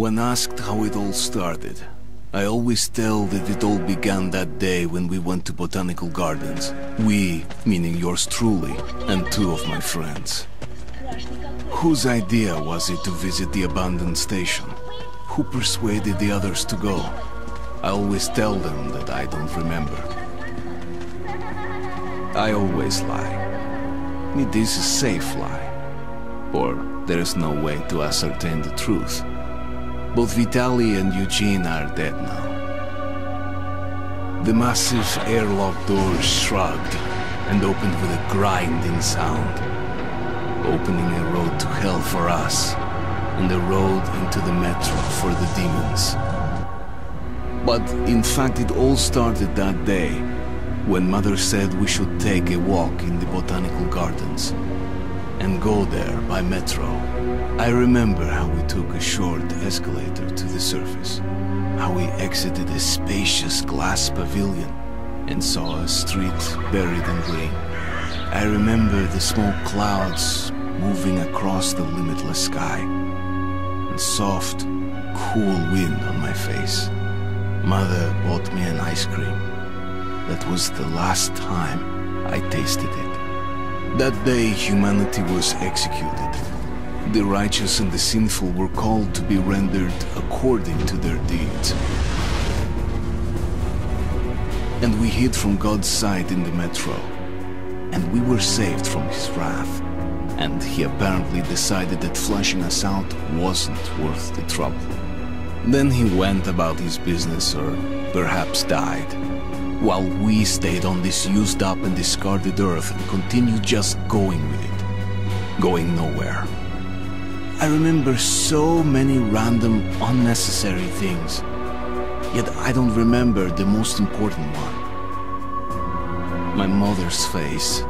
When asked how it all started, I always tell that it all began that day when we went to Botanical Gardens. We, meaning yours truly, and two of my friends. Whose idea was it to visit the abandoned station? Who persuaded the others to go? I always tell them that I don't remember. I always lie. It is a safe lie. Or there is no way to ascertain the truth. Both Vitaly and Eugene are dead now. The massive airlock doors shrugged and opened with a grinding sound, opening a road to hell for us and a road into the metro for the demons. But in fact it all started that day when Mother said we should take a walk in the Botanical Gardens and go there by metro. I remember how we took a short escalator to the surface, how we exited a spacious glass pavilion and saw a street buried in green. I remember the small clouds moving across the limitless sky and soft, cool wind on my face. Mother bought me an ice cream. That was the last time I tasted it. That day humanity was executed. The righteous and the sinful were called to be rendered according to their deeds. And we hid from God's sight in the metro. And we were saved from his wrath. And he apparently decided that flushing us out wasn't worth the trouble. Then he went about his business, or perhaps died, while we stayed on this used up and discarded earth and continued just going with it. Going nowhere. I remember so many random, unnecessary things. Yet I don't remember the most important one. My mother's face.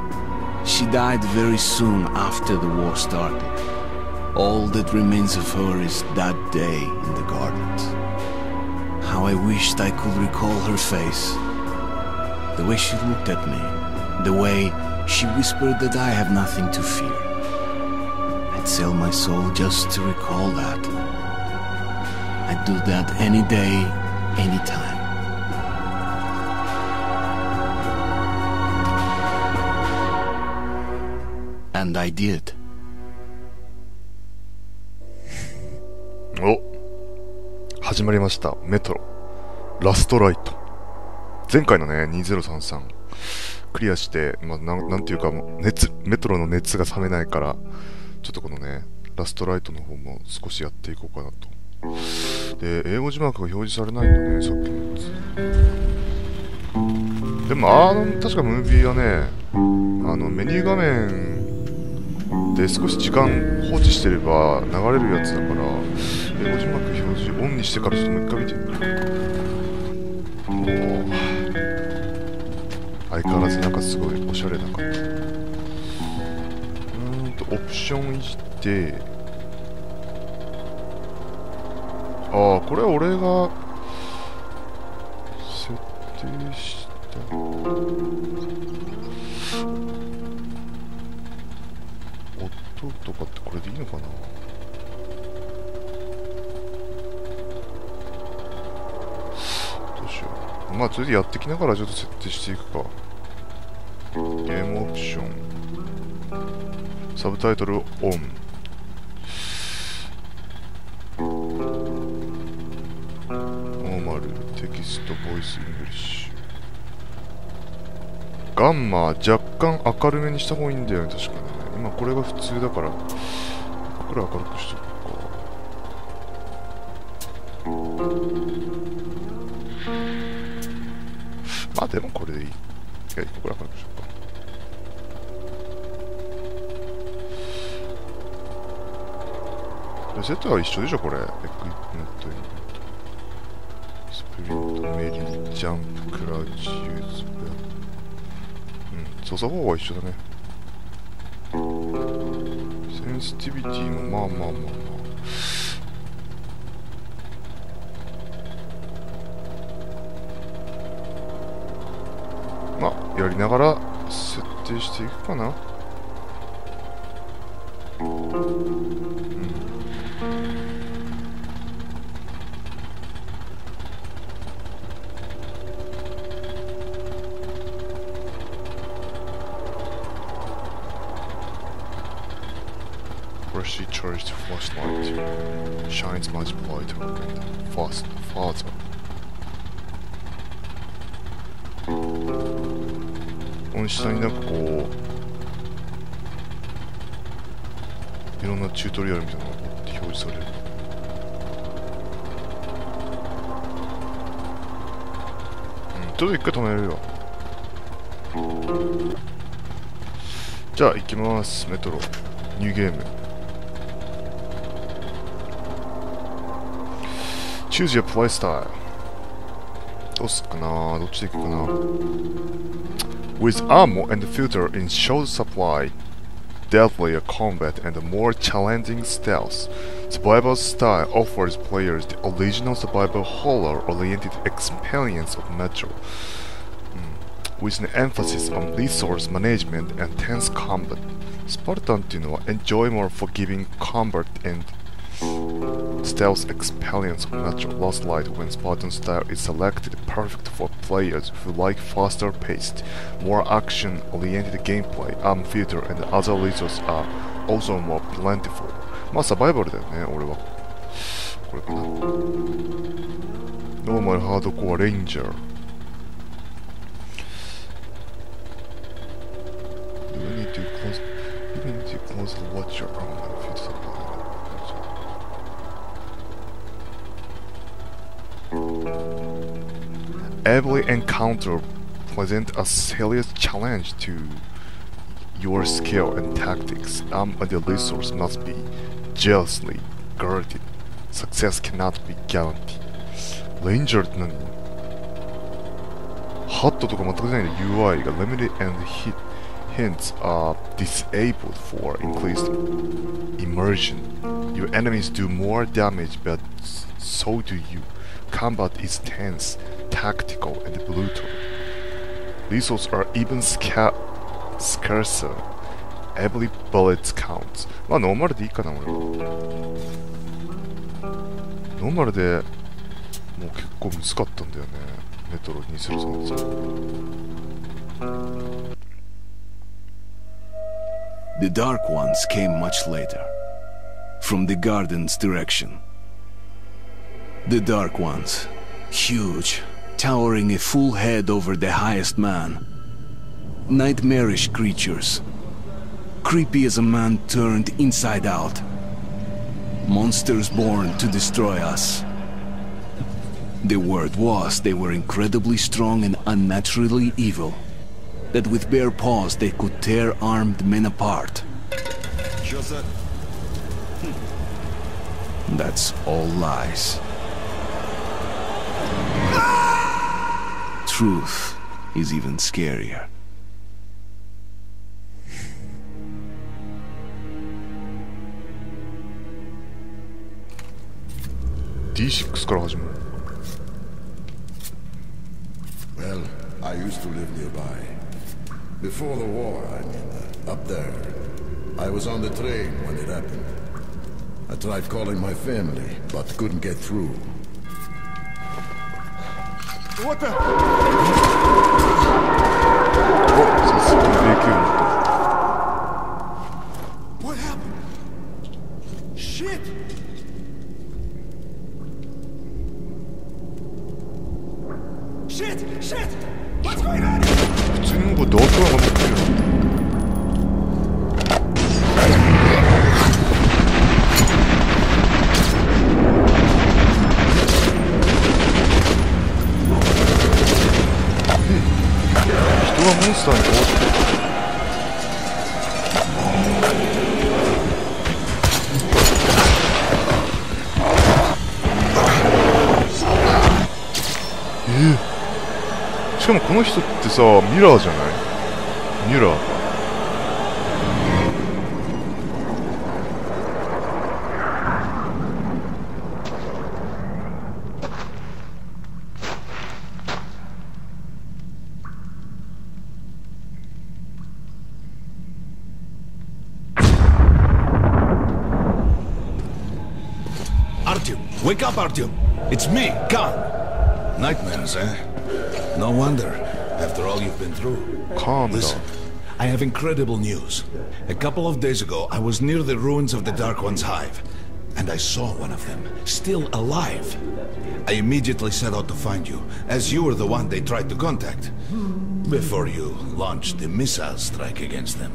She died very soon after the war started. All that remains of her is that day in the gardens. How I wished I could recall her face. The way she looked at me. The way she whispered that I have nothing to fear. I'd sell my soul just to recall that. I'd do that any day, any time. And I did. お、始まりました。メトロラストライト。前回のね2033クリアして、なんていうかメトロの熱が冷めないから、ちょっとこのねラストライトの方も少しやっていこうかなと。で、英語字幕が表示されないんだね、さっきのやつ。でも確かムービーはね、メニュー画面で少し時間放置してれば流れるやつだから、英語字幕表示オンにしてからちょっともう一回見てみる。相変わらずなんかすごいおしゃれな感じ。オプションいじって、これは俺が設定した音とかってこれでいいのかな。どうしよう。まあそれでやってきながらちょっと設定していくか。ゲームオプション、サブタイトルオン、ノーマル、テキスト、ボイス、イングリッシュ。ガンマ若干明るめにした方がいいんだよね、確かにね。今これが普通だから、いくら明るくしとくか。まあでもこれでいい。いや、いくら明るくしとくか。セットは一緒でしょ、これ。エクイプメント、スプリント、メリー、ジャンプ、クラウチ、ユーズ、操作方法は一緒だね。センシティビティもまあ。まあ、やりながら設定していくかな。freshly charged flashlight shines much brighter and farther. この下になんかこういろんなチュートリアルみたいなのが表示される。ちょっと一回止めるよ。じゃあ行きます。メトロニューゲーム。Choose your playstyle。どうすっかな、どっちで行くかな。With ammo and filter in short supply, deadlier combat and more challenging stealth, Survival Style offers players the original survival horror-oriented experience of Metro, with an emphasis on resource management and tense combat. Spartan っていうのは enjoy more forgiving combat and stealth experience of Metro Last Light when Spartan style is selected, perfect for players who like faster paced, more action oriented gameplay. Arm filter and other resources are also more plentiful. まあサバイバルだよね、俺は。これかな。ノーマル、ハードコア、レンジャー。You need to closely watch your arm and filter supply. Every encounter presents a serious challenge to your skill and tactics. Arm and the resource must be jealously guarded. Success cannot be guaranteed. Ranger って何？ハットとか全くないね。UI が limited and hints are disabled for increased immersion. Your enemies do more damage, but so do you. Combat is tense, tactical, and brutal. Resources are even scarcer. Every bullet counts. まあノーマルでいいかな、俺は。ノーマルでもう結構難かったんだよね。メトロ2033。The Dark Ones came much later, from the garden's direction. The Dark Ones, huge, towering a full head over the highest man. Nightmarish creatures, creepy as a man turned inside out. Monsters born to destroy us. The word was they were incredibly strong and unnaturally evil. That with bare paws they could tear armed men apart. That's all lies. Truth is even scarier. D6 から始まる。 Well, I used to live nearby. Before the war, I mean, up there. I was on the train when it happened. I tried calling my family, but couldn't get through. What the? What happened? Shit! Shit! Shit! What's going on? 普通になんかダークが持ってる。人がモンスターに変わってる。しかもこの人ってさ、ミラーじゃない？ミラー。Artyom, wake up, Artyom. It's me, Khan. Nightmares, eh? No wonder, after all you've been through. Calm Listen, I have incredible news. A couple of days ago, I was near the ruins of the Dark One's hive, and I saw one of them, still alive. I immediately set out to find you, as you were the one they tried to contact, before you launched the missile strike against them.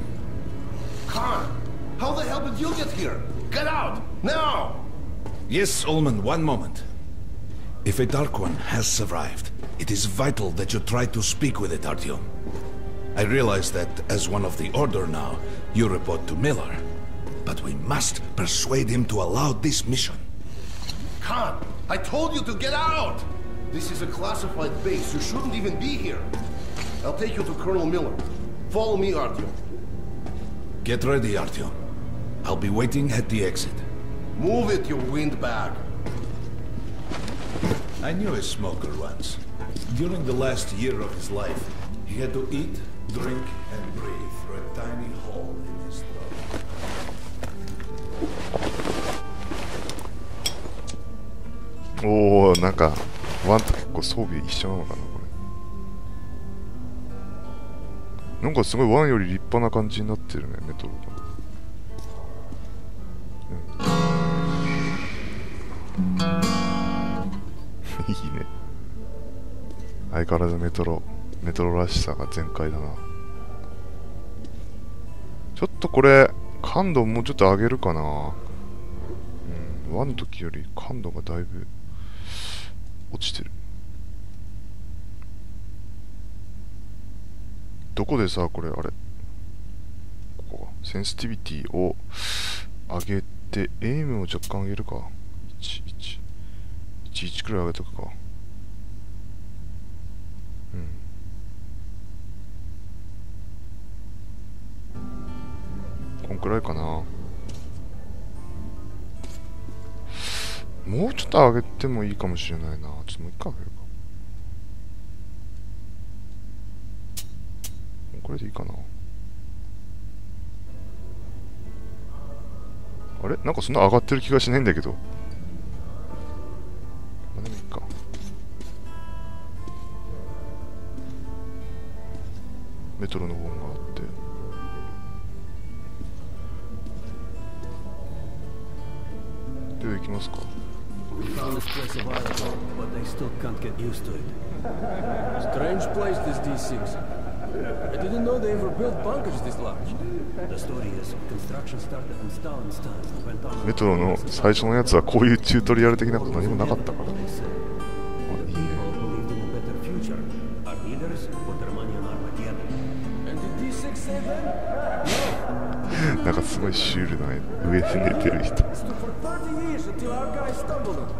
Khan, how the hell did you get here? Get out, now! Yes, Ullman, one moment. If a Dark One has survived, it is vital that you try to speak with it, Artyom. I realize that, as one of the Order now, you report to Miller. But we must persuade him to allow this mission. Khan, I told you to get out! This is a classified base. You shouldn't even be here. I'll take you to Colonel Miller. Follow me, Artyom. Get ready, Artyom. I'll be waiting at the exit. Move it, you windbag. I knew a smoker once. During the last year of his life, he had to eat, drink, and breathe through a tiny hole in his throat. おお、なんかワンと結構装備一緒なのかなこれ。なんかすごいワンより立派な感じになってるね、メトロが。いいね。相変わらずメトロらしさが全開だな。ちょっとこれ感度もうちょっと上げるかな。1の時より感度がだいぶ落ちてる。どこでさ、これあれ、ここか。センシティビティを上げて、エイムを若干上げるか。11くらい上げとくか。こんくらいかな。もうちょっと上げてもいいかもしれないな。ちょっともう一回上げるか。これでいいかな。あれなんかそんな上がってる気がしないんだけど。まあでもいいか。メトロの本があって。では行きますか。We found this place a while ago, but they still can't get used to it. Strange place, this D6. I didn't know they ever built bunkers this large. The story is, construction started in Stalin's time and went on. メトロの最初のやつはこういうチュートリアル的なこと何もなかったから。あ、いいね。 People believed in a better future. Our leaders put their money on Armageddon. And did D6 save them? なんかすごいシュールな上で寝てる人。 Stood for 30 years until our guys stumbled on it.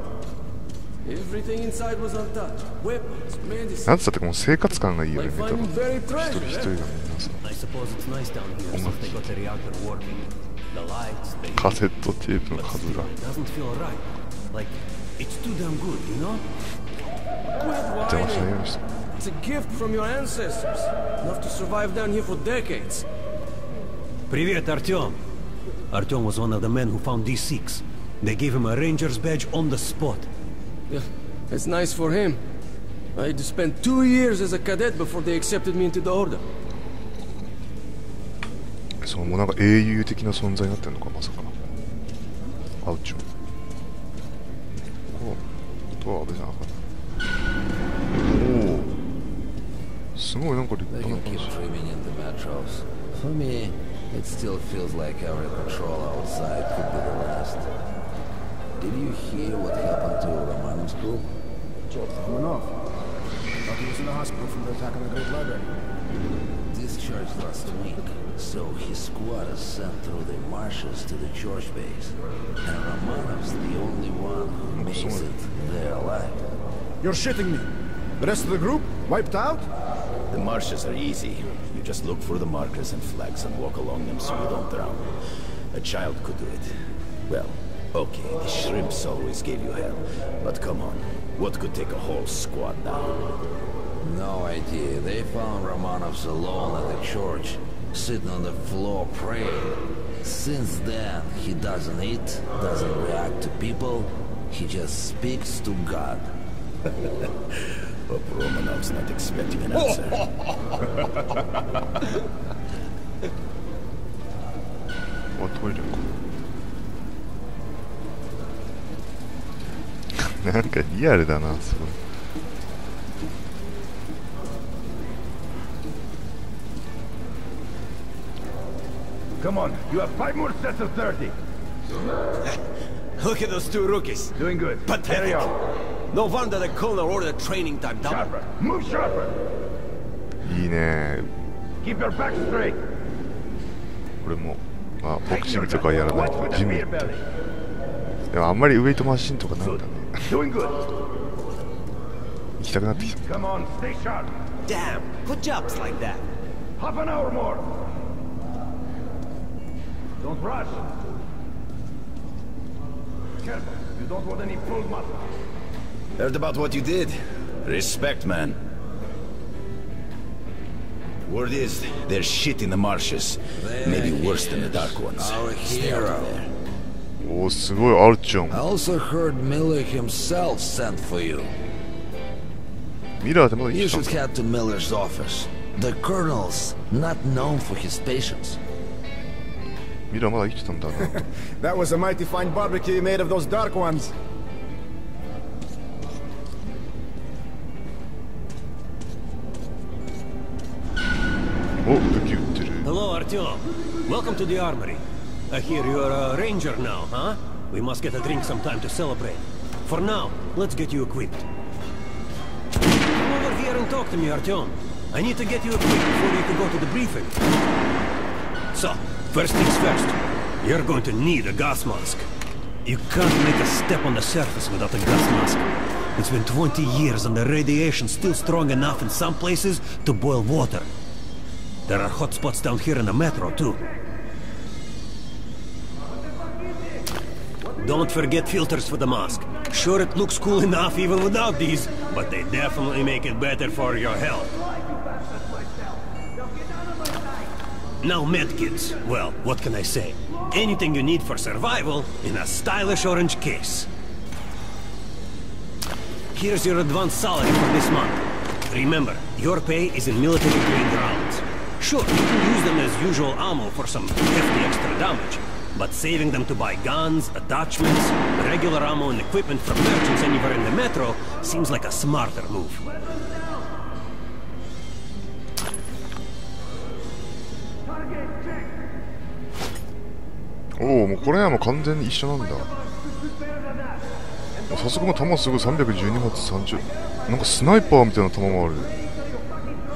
Everything inside was untouched. Weapons, medicine. なんつったってもう生活感がいいよね、 Like メトロ。 finding buried 一人 treasure, 一人が eh? みんなさ。 I suppose it's nice down here since they got the reactor working. The lights, the カセットテープの but 数 still, が。 it doesn't feel right. Like, it's too damn good, you know? Quit 邪魔しないよう whining. にして。 It's a gift from your ancestors. Enough to survive down here for decades. Привет, Artyom. Artyom was one of the men who found D6. They gave him a ranger's badge on the spot. Yeah, it's nice for him. I had to spend 2 years as a cadet before they accepted me into the order. そう、もうなんか英雄的な存在になってるのか、まさか。アウチョ。こう、とはあれじゃなかった。おお。すごいなんか立 They 派な can 感 keep じ。 dreaming in the metros. For me, it still feels like every patrol outside could be the last. Did you hear what happened to Romanov's group? Romanov. Thought he was in the hospital from the attack on the Great Library. Discharged last week, so his squad is sent through the marshes to the church base. And Romanov's the only one who makes it there alive. You're shitting me. The rest of the group? Wiped out? The marshes are easy. You just look for the markers and flags and walk along them so you don't drown. A child could do it. Well, okay, the shrimps always gave you hell. But come on, what could take a whole squad down? No idea. They found Romanovs alone at the church, sitting on the floor praying. Since then, he doesn't eat, doesn't react to people. He just speaks to God. Hope Romanov's not expecting an answer. トイレかなんかリアルだな、すごい。Come on, you have 5 more sets of 30. Look at those two rookies. Doing good. Pathetic. No wonder the colonel ordered training time double. Sharper. Move sharper. いいね。 Keep your back straight. 俺もボクシングとかやらないとジム行って。でもあんまりウェイトマシンとかないんだね。Doing good. 行きたくなってきた。 Come on, stay sharp. Damn, good jobs like that. Half an hour more. Don't rush. Careful, you don't want any pulled muscle. Heard about what you did. Respect, man. Word is, there's shit in the marshes. Maybe worse than the Dark Ones. Our Stay out of hero. there. おお、すごい、アルチョン。 I also heard Miller himself sent for you. ミラーでまだ You 生き should たんだ。 head to Miller's office. The colonel's not known for his patience. ミラーまだ生きてたんだな。 That was a mighty fine barbecue you made of those Dark Ones. お、武器売ってる。 Hello, Artyom. Welcome to the armory. I hear you're a ranger now, huh? We must get a drink sometime to celebrate. For now, let's get you equipped. Come over here and talk to me, Artyom. I need to get you equipped before you can go to the briefing. So, first things first. You're going to need a gas mask. You can't make a step on the surface without a gas mask. It's been 20 years and the radiation's still strong enough in some places to boil water. There are hot spots down here in the metro, too. Don't forget filters for the mask. Sure, it looks cool enough even without these, but they definitely make it better for your health. Now medkits. Well, what can I say? Anything you need for survival in a stylish orange case. Here's your advance salary for this month. Remember, your pay is in military-grade rounds. Sure, you can use them as usual ammo for some hefty extra damage, but saving them to buy guns, attachments, regular ammo and equipment from merchants anywhere in the metro seems like a smarter move. おお、もうこれはもう完全に一緒なんだ。早速も弾すごい312発30。なんかスナイパーみたいな弾もある。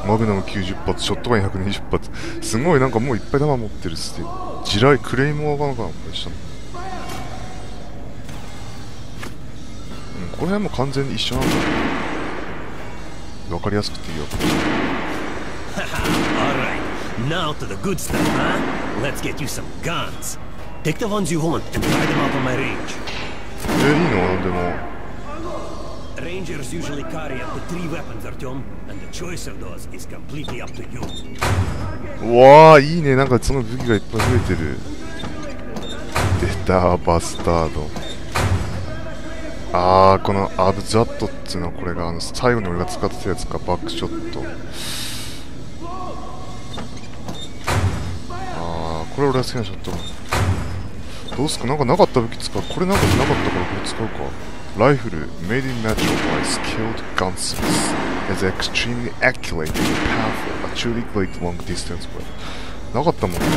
マグナム90発、ショットガン120発。すごいなんかもういっぱい弾持ってるっすって。地雷、クレイモアガンが一緒。この辺も完全に一緒なんだ。わかりやすくていいよ。Alright, now to the good stuff, huh? Let's get you some guns. Take the ones you want and try them out on my range. いいのなんでも。 Rangers usually carry up to 3 weapons, Artyom, and the choice of those is completely up to you. うわー、いいね。なんかその武器がいっぱい増えてる。出た、バスタード。あー、このアブザットっていうのはこれが最後に俺が使ってたやつか、バックショット。あー、これ俺が好きなショットガン。どうすか、なんかなかった武器使う。これなんかなかったからこれ使うか。ライフル made in natural by skilled gunsmiths is extremely accurate and powerful, a truly great long distance weapon. なかったもんね、ライフ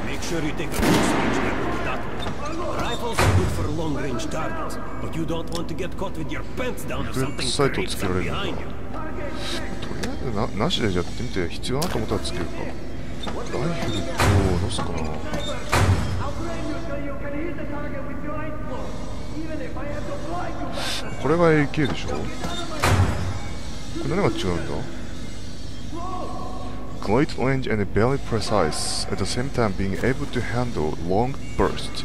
ル。 Make sure you take a close range weapon with that one. Rifles are good for long range targets, but you don't want to get caught with your pants down if something creeps up behind you. とりあえずなしでやってみて必要だなと思ったらつけるか。ライフルとどうすかな。これが AK でしょ。これ何が違うんだ。 Great range and very precise at the same time being able to handle long bursts.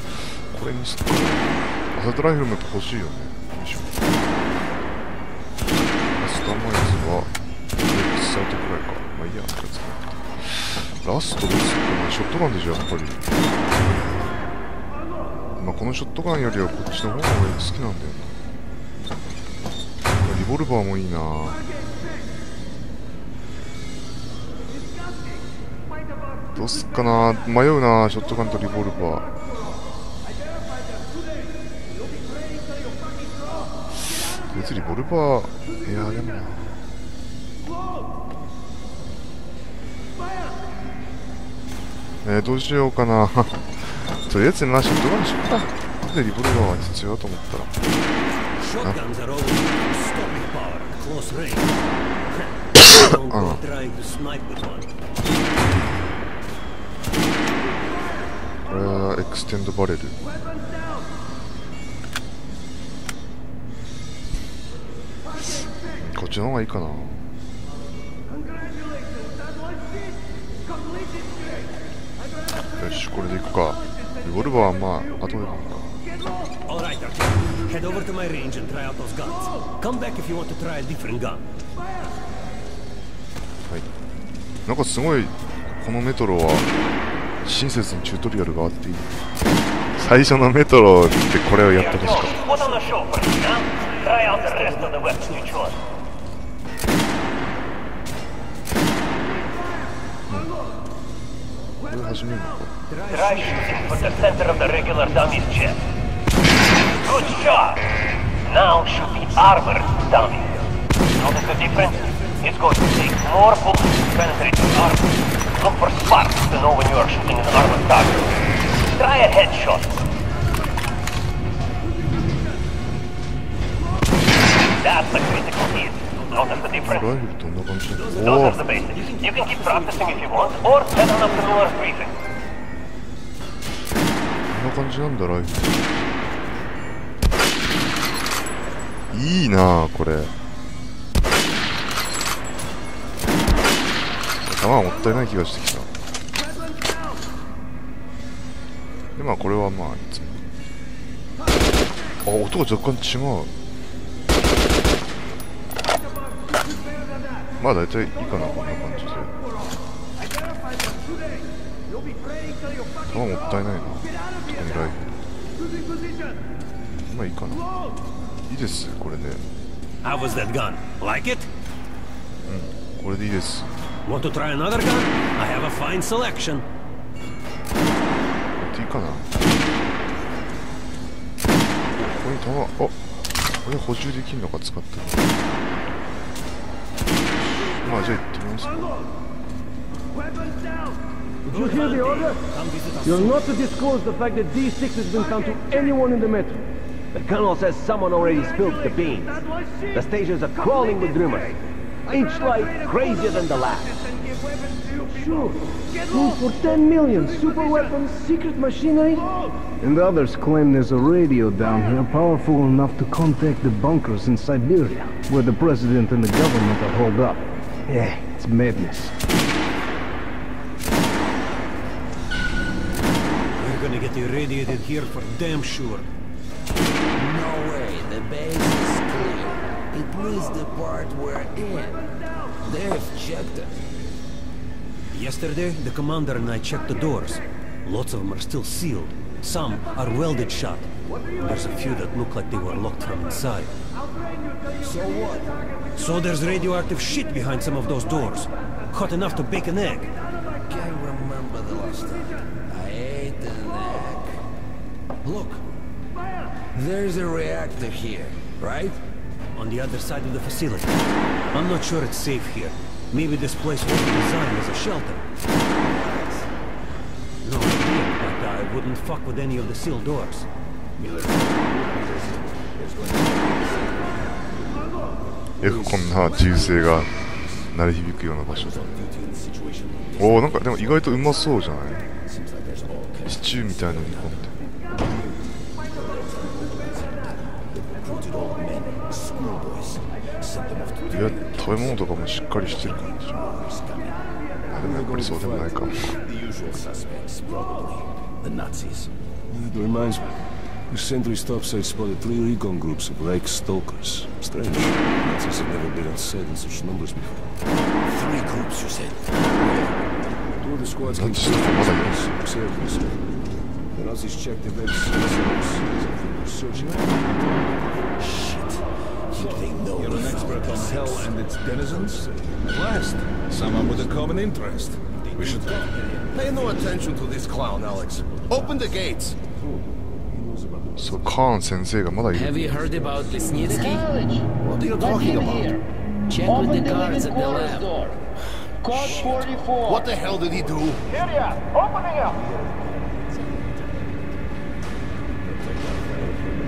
これにすっかアサルトライフルもやっぱ欲しいよね。よいしょ。ラストアマイズは1サイトくらいか。まあいいや、これ使う。ラストどうするかな。ショットガンでしょ、やっぱり。まあこのショットガンよりはこっちの方が俺好きなんだよな。リボルバーもいいな。どうすっかな、迷うな、ショットガンとリボルバー。別にリボルバー、いやでもな、どうしようかな。とりあえずな、ショットガンにしようか。なんでリボルバーは必要だと思ったら。これはエクステンドバレル。こっちの方がいいかな。よし、これでいくか。リボルバーはまあ後でもいいか。はい。なんかすごいこのメトロは親切にチュートリアルがあっていい。最初のメトロでこれをやってほしかった。これ始めるのか。Try shooting for the center of the regular dummy's chest. Good shot! Now shoot the armored dummy. Notice the difference? It's going to take more bullets to penetrate the armor. Look for sparks to know when you are shooting an armored target. Try a headshot. That's the critical hit. Notice the difference? Those are the basics. You can keep practicing if you want, or head on up to Miller's briefing. こんな感じなんだ、ライフル。いいなあ、これ。弾はもったいない気がしてきた。で、まあこれはまあいつも。あ、音が若干違う。まあ大体いいかな、こんな感じで。弾もったいないな。特にライフル。まあいいかな。いいです、これで。How was that gun? Like it? うん、これでいいです。Want to try another gun? I have a fine selection. いいかな。ここに弾、あ、これ補充できるのか、使って。まあじゃあ行ってみますか。Did you hear the order? You're not to disclose the fact that D6 has been found to anyone in the metro. The colonel says someone already spilled the beans. The stations are crawling with rumors. Each life crazier than the last. Sure. Food for 10 million, super weapons, secret machinery. And others claim there's a radio down here powerful enough to contact the bunkers in Siberia, where the president and the government are holed up. Yeah, it's madness. We're gonna get irradiated here for damn sure. No way, the base is clear. At least the part we're in. They've checked it. Yesterday, the commander and I checked the doors. Lots of them are still sealed. Some are welded shut. There's a few that look like they were locked from inside. So what? So there's radioactive shit behind some of those doors. Hot enough to bake an egg. Can't remember the last time I ate an egg. Look. There's a reactor here, right? On the other side of the facility. I'm not sure it's safe here. Maybe this place wasn't designed as a shelter. No idea, but I wouldn't fuck with any of the sealed doors. よくこんな銃声が鳴り響くような場所だ。おお、なんかでも意外とうまそうじゃない？シチューみたいなの煮込んで。いや、食べ物とかもしっかりしてる感じ。でもやっぱりそうでもないかも。It reminds me. The sentry stop say spotted 3 recon groups of Reich stalkers. Strange. Nazis have never been outside in such numbers before. 3 groups, you said? 2 of the squads came to observers. The Nazis checked the vents. Searching. Shit. They know. You're an expert on hell and its denizens? At last, someone with a common interest. We should go. Pay no attention to this clown, Alex. Open the gates. そう、カーン先生がまだいる。 Have you heard about Lesnitsky? What are you talking about? Check with the guards at the lab. Code 44. What the hell did he do? Area, opening up.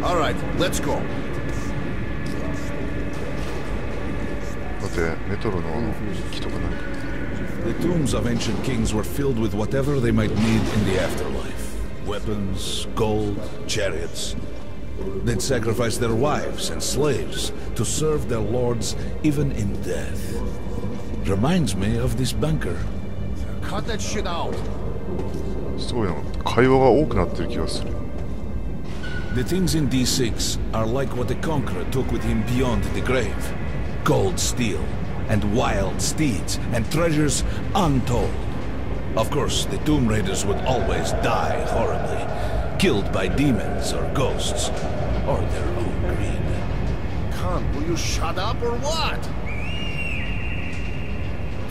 All right, let's go. だってメトロの木とかなんか。 The tombs of ancient kings were filled with whatever they might need in the afterlife. Weapons, gold, chariots. They'd sacrifice their wives and slaves to serve their lords even in death. Reminds me of this bunker. Cut that shit out. すごいな、会話が多くなってる気がする。 The things in D6 are like what the Conqueror took with him beyond the grave. Gold steel, and wild steeds, and treasures untold. Of course, the Tomb Raiders would always die horribly, killed by demons or ghosts, or their own greed. Khan, will you shut up or what?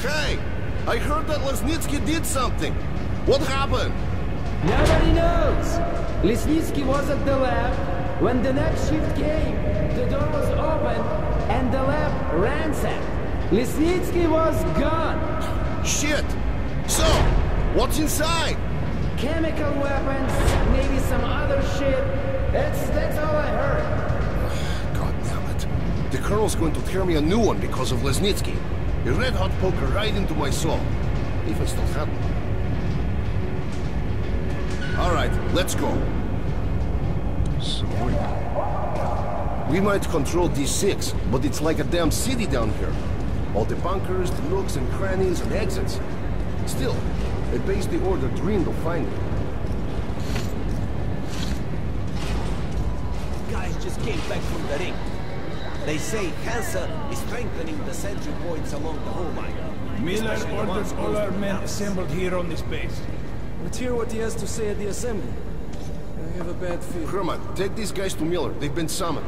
Hey, I heard that Lesnitsky did something. What happened? Nobody knows. Lesnitsky was at the lab. When the next shift came, the door was open and the lab ransacked. Lesnitsky was gone. Shit! So, what's inside? Chemical weapons, maybe some other shit. That's all I heard. God damn it. The Colonel's going to tear me a new one because of Lesnitsky. A red-hot poker right into my soul. If I still have one. All right, let's go. We might control D6, but it's like a damn city down here. All the bunkers, the nooks and crannies and exits. Still, a base the Order dreamed of finding. Guys just came back from the ring. They say Hansa is strengthening the sentry points along the whole line. Miller orders all our men assembled here on this base. Let's hear what he has to say at the assembly. I have a bad feeling. Herman, take these guys to Miller. They've been summoned.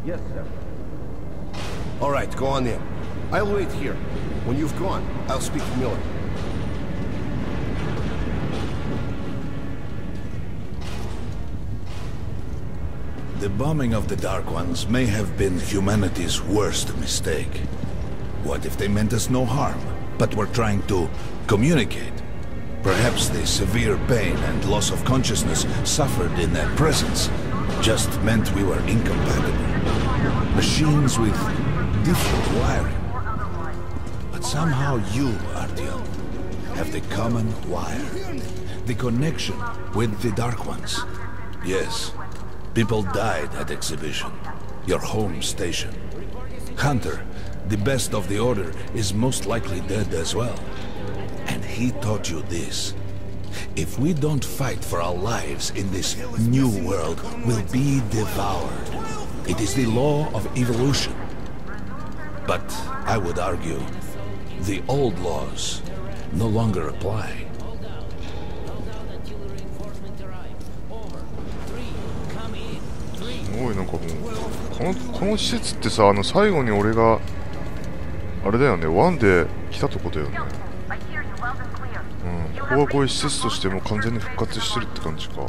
Yes, sir. All right, go on in. I'll wait here. When you've gone, I'll speak to Miller. The bombing of the Dark Ones may have been humanity's worst mistake. What if they meant us no harm, but were trying to communicate? Perhaps the severe pain and loss of consciousness suffered in their presence just meant we were incompatible. Machines with different wiring. But somehow you, Artyom, have the common wire. The connection with the Dark Ones. Yes, people died at Exhibition, your home station. Hunter, the best of the Order, is most likely dead as well. And he taught you this. If we don't fight for our lives in this new world, we'll be devoured. It is the law of evolution. But I would argue, the old laws no longer apply. すごいなんかもうこの施設ってさ、最後に俺があれだよね、1で来たとこだよね。うん、ここがこういう施設としてもう完全に復活してるって感じか。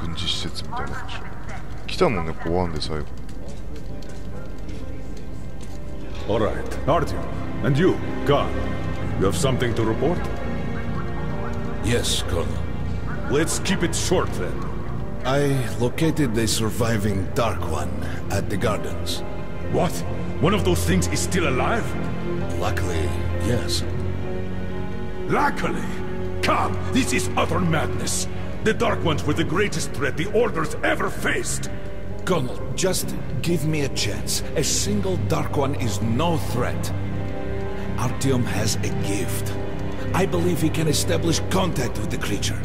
軍事施設みたいな場所。来たもんね、こう1で最後。All right, Artyom, and you, Khan, you have something to report? Yes, Colonel. Let's keep it short then. I located the surviving Dark One at the gardens. What? One of those things is still alive? Luckily, yes. Luckily? Come, this is utter madness. The Dark Ones were the greatest threat the Order's ever faced. Colonel, just give me a chance. A single Dark One is no threat. Artyom has a gift. I believe he can establish contact with the creature.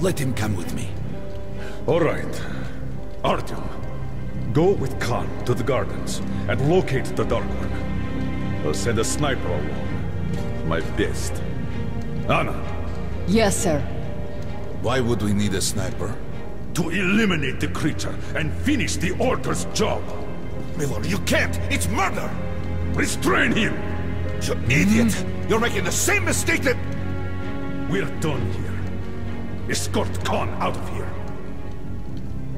Let him come with me. All right. Artyom, go with Khan to the gardens and locate the Dark One. I'll send a sniper along. My best. Anna. Yes, sir. Why would we need a sniper? To eliminate the creature and finish the Order's job. Miller, you can't! It's murder! Restrain him! You idiot! You're making the same mistake that... We're done here. Escort Khan out of here.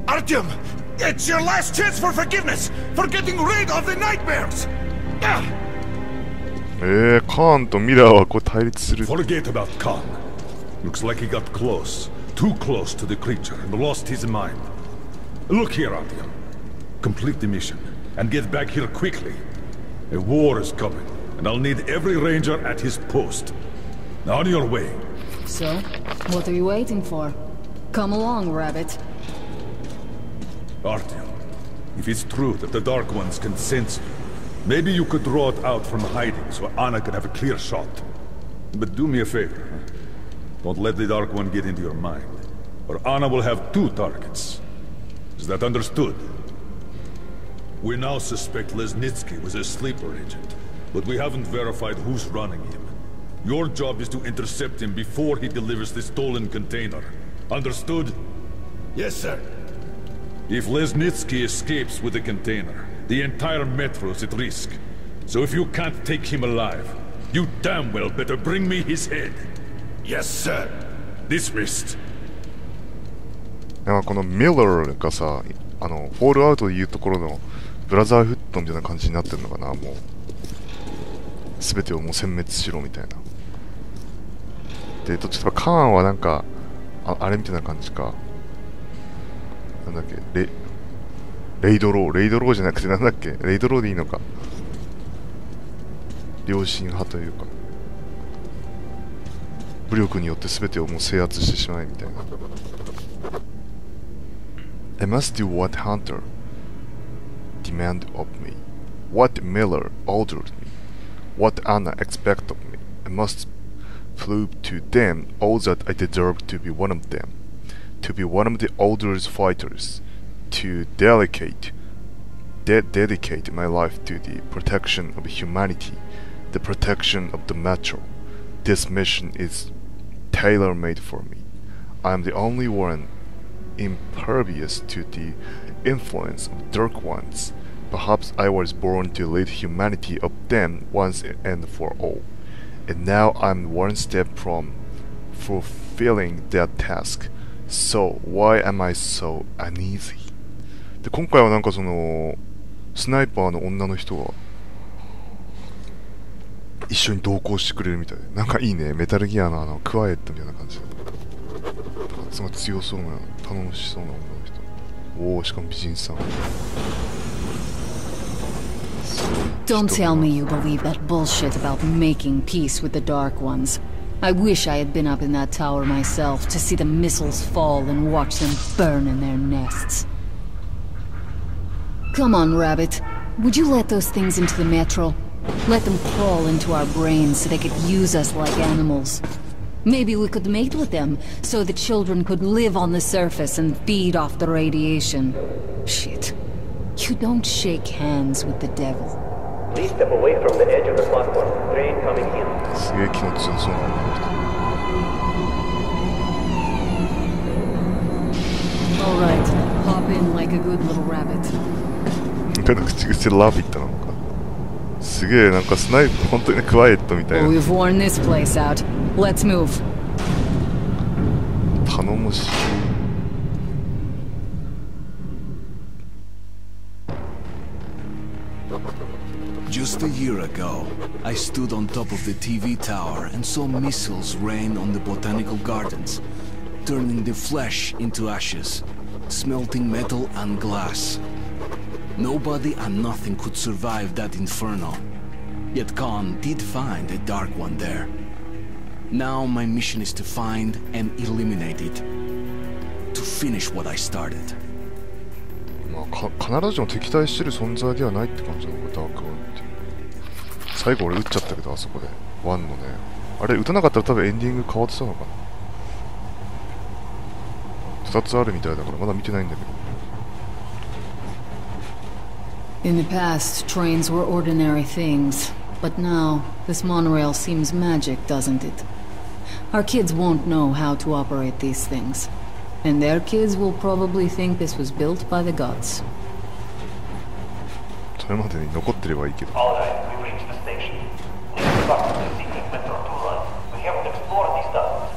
Artyom! It's your last chance for forgiveness! For getting rid of the nightmares!カーンとミラーはこう対立する。 Forget about Khan. Looks like he got close. Too close to the creature and lost his mind. Look here, Artyom. Complete the mission and get back here quickly. A war is coming, and I'll need every ranger at his post. On your way. So, what are you waiting for? Come along, Rabbit. Artyom, if it's true that the Dark Ones can sense you, maybe you could draw it out from hiding so Anna can have a clear shot. But do me a favor. Don't let the Dark One get into your mind, or Anna will have 2 targets. Is that understood? We now suspect Lesnitsky was a sleeper agent, but we haven't verified who's running him. Your job is to intercept him before he delivers the stolen container. Understood? Yes, sir. If Lesnitsky escapes with the container, the entire metro is at risk. So if you can't take him alive, you damn well better bring me his head. Yes, sir. Dismissed. なんかこのミラーがさ、フォールアウトでいうところのブラザーフットみたいな感じになってるのかな、もう。全てをもう殲滅しろみたいな。で、ちょっとカーンはなんか、あれみたいな感じか。なんだっけ、レイドローじゃなくてなんだっけ、レイドローでいいのか。良心派というか。武力によって全てをもう制圧してしまいみたいな。I must do what Hunter demanded of me, what Miller ordered me, what Anna expected of me. I must prove to them all that I deserve to be one of them, to be one of the Order's fighters, to dedicate my life to the protection of humanity, the protection of the Metro. This mission is tailor-made for me. I am the only one impervious to the influence of Dark Ones. Perhaps I was born to rid humanity of them once and for all. And now I'm one step from fulfilling that task. So why am I so uneasy? で、今回はなんかそのスナイパーの女の人が一緒に同行してくれるみたいで、なんかいいね。メタルギアのクワイエットみたいな感じで、すごい強そうな、頼もしそうな女の人。おお、しかも美人さん。Don't tell me you believe that bullshit about making peace with the Dark Ones. I wish I had been up in that tower myself to see the missiles fall and watch them burn in their nests. Come on, Rabbit. Would you let those things into the Metro? Let them crawl into our brains so they could use us like animals. Maybe we could mate with them, so the children could live on the surface and feed off the radiation. Shit. You don't shake hands with the devil. Please step away from the edge of the platform. Train coming in. すげえ気持ちよそうな女の人。Alright, hop in like a good little rabbit. なんか口癖ラビットなのか。すげえなんかスナイプ本当にクワイエットみたいな。We've worn this place out. Let's move. 頼もしい。Just a year ago, I stood on top of the TV tower and saw missiles rain on the botanical gardens, turning the flesh into ashes, smelting metal and glass. Nobody and nothing could survive that inferno. Yet Khan did find a Dark One there. Now my mission is to find and eliminate it. To finish what I started. まあ必ずしも敵対してる存在ではないって感じなのか、ダークワンって。最後俺撃っちゃったけど、あそこで。ワンのね。あれ撃たなかったら多分エンディング変わってたのかな。2つあるみたいだからまだ見てないんだけど。In the past, trains were ordinary things. But now, this monorail seems magic, doesn't it? Our kids won't know how to operate these things. And their kids will probably think this was built by the gods. それまでに残ってればいいけど。All right, we've reached the station. Next stop is the secret metro 2 line. We haven't explored these tunnels.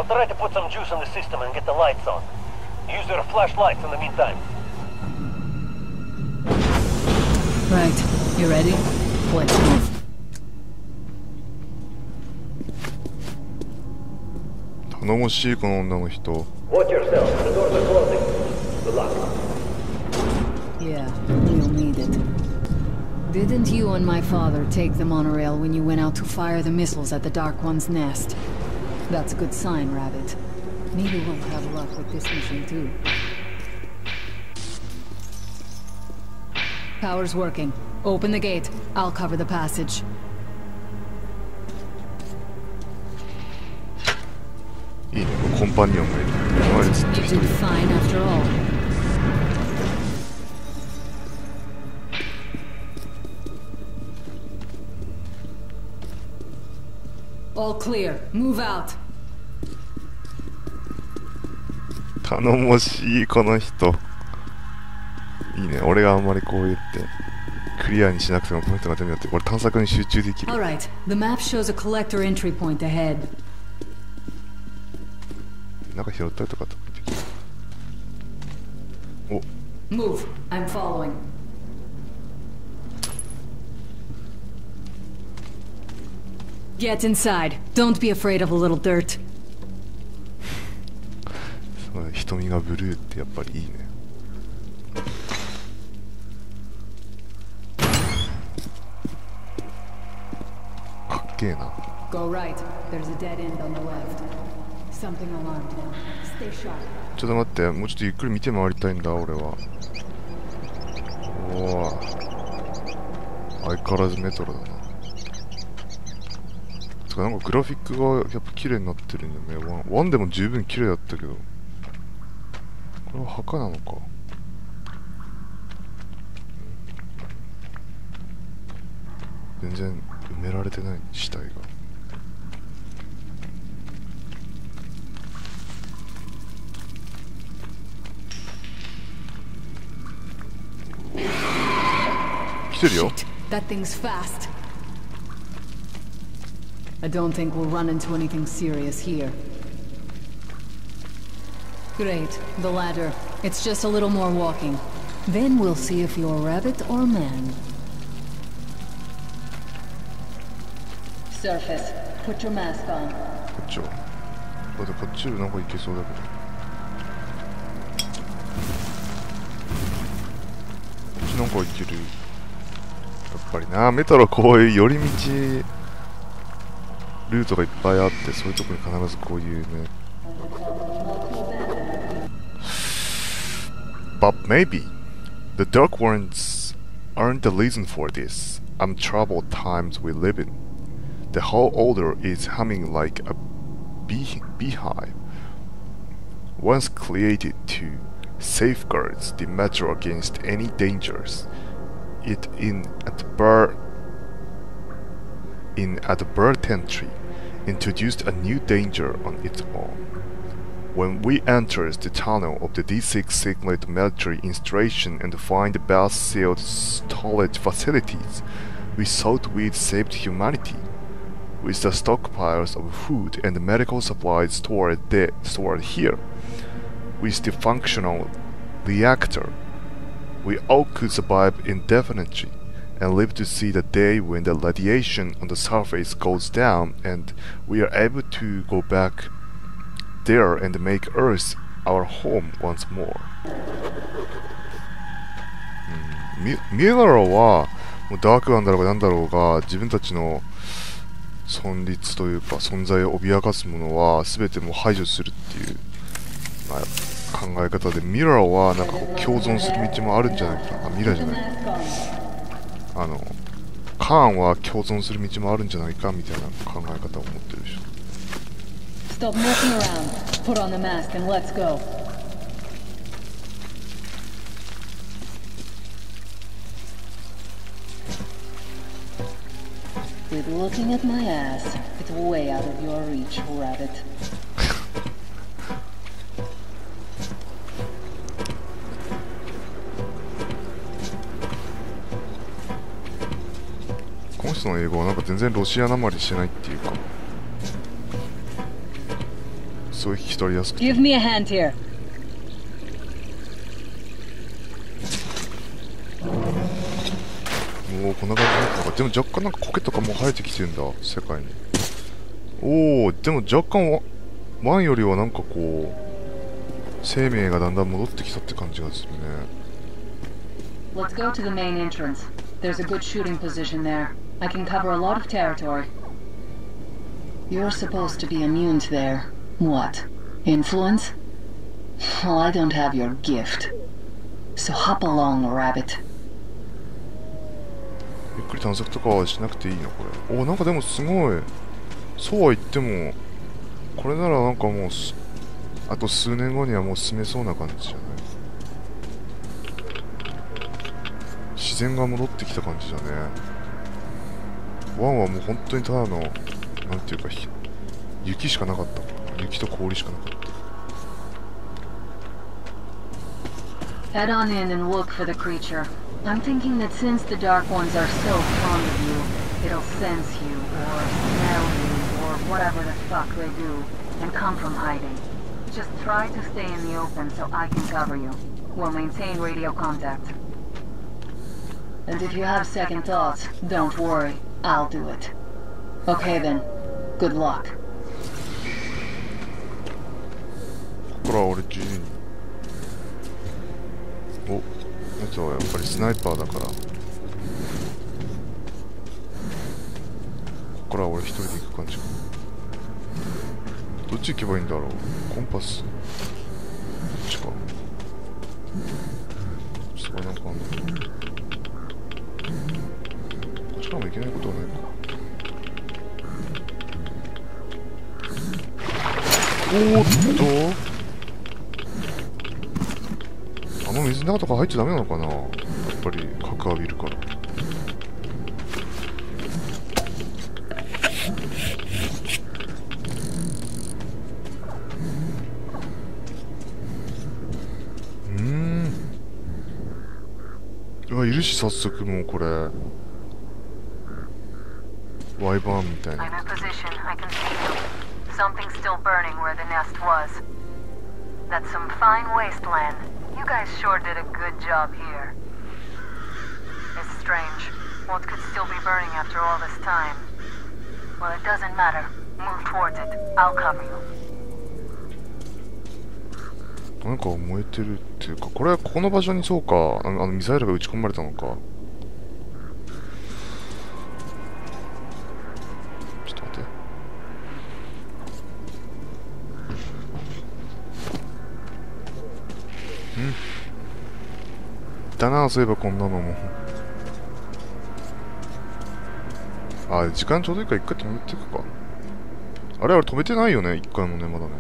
try to put some juice in the system and get the lights on. Use your flashlights in the meantime. Right. You ready? Let's move. 頼もしいこの女の人。 Watch yourself. The doors are closing. Good luck. Yeah, you'll need it. Didn't you and my father take the monorail when you went out to fire the missiles at the Dark One's nest? That's a good sign, Rabbit. Maybe we'll have luck with this mission too. Power's working. Open the gate. I'll cover the passage. You did fine after all. All clear. Move out. 頼もしいこの人。いいね。俺があんまりこう言ってクリアにしなくてもこの人が全部やって、俺探索に集中できる。All right. The map shows a collector entry point ahead. なんか拾ったりとかできる。お。Move. I'm following. Get inside. Don't be afraid of a little dirt. 瞳がブルーってやっぱりいいね。かっけえな。Go right. There's a dead end on the left. Something alarmed him. Stay sharp. ちょっと待って、もうちょっとゆっくり見て回りたいんだ俺は。おお。相変わらずメトロだな。つかなんかグラフィックがやっぱ綺麗になってるんだよね。1でも十分綺麗だったけど。これは墓なのか。全然埋められてない死体が。来てるよ。That thing's fast. I don't think we'll run into anything serious here. Great, the ladder. It's just a little more walking. Then we'll see if you're rabbit or man. Surface. Put your mask on. こっちは。こっちなんか行けそうだけど。こっちなんか行ける。やっぱりな、メトロこういう寄り道ルートがいっぱいあって、そういうとこに必ずこういうね。But maybe the Dark Ones aren't the reason for this untroubled times we live in. The whole order is humming like a beehive, once created to safeguard the metro against any dangers. It inadvertently introduced a new danger on its own. When we entered the tunnel of the D6 secret military installation and find the best-sealed storage facilities, we thought we'd saved humanity. With the stockpiles of food and medical supplies stored here, with the functional reactor, we all could survive indefinitely and live to see the day when the radiation on the surface goes down and we are able to go back there and make Earth our home once more. ミューナローはもうダークワンだろうが何だろうが自分たちの存立というか存在を脅かすものは全てもう排除するっていう、まあ、考え方で、ミラーはなんかこう共存する道もあるんじゃないかな。ミラーじゃない、カーンは共存する道もあるんじゃないかみたいな考え方を持ってるでしょ。Stop messing around. Put on the mask and let's go. Quit looking at my ass. It's way out of your reach, rabbit. この人の英語はなんか全然ロシアなまりしてないっていうか、そういう引き取りやすくて。 Give me a hand here. もうこんな感じなんか、でも若干なんか苔とかも生えてきてんだ、世界に。おお、でも若干ワンよりはなんかこう生命がだんだん戻ってきたって感じがするね。 Let's go to the main entrance. There's a good shooting position there. I can cover a lot of territory. You're supposed to be immune to their... what? Influence? Well, I don't have your gift. So hop along, rabbit. ゆっくり探索とかはしなくていいのこれ。おお、なんかでもすごい。そうは言ってもこれならなんかもうあと数年後にはもう住めそうな感じじゃない。自然が戻ってきた感じだね。ワンはもう本当にただのなんていうか雪しかなかった。雪と氷しかなかった。 Head on in and look for the creature. I'm thinking that since the Dark Ones are so fond of you, it'll sense you, or smell you, or whatever the fuck they do, and come from hiding. Just try to stay in the open so I can cover you. We'll maintain radio contact. And if you have second thoughts, don't worry. I'll do it. Okay then. Good luck. ここからは俺自由に。お、やつはやっぱりスナイパーだから。ここからは俺一人で行く感じか。どっち行けばいいんだろう。コンパス。こっちか。そこなんかあんの。こっちからも行けないことはないか。おーっと。あの水の中とか入っちゃダメなのかな。やっぱり核浴びるから。いるし早速もうこれワイバーンみたいな。 I'm in position. I can see you. Something's still burning where the nest was. That's some fine wasteland. You guys sure did a good job here. It's strange. What could still be burning after all this time? Well, it doesn't matter. Move towards it. I'll cover you. なんか燃えてるっていうか、これはここの場所にそうか、あのミサイルが撃ち込まれたのか。ちょっと待って。だな、そういえばこんなのも。あ、時間ちょうどいいから一回止めていくか。あれ止めてないよね、一回もね、まだね。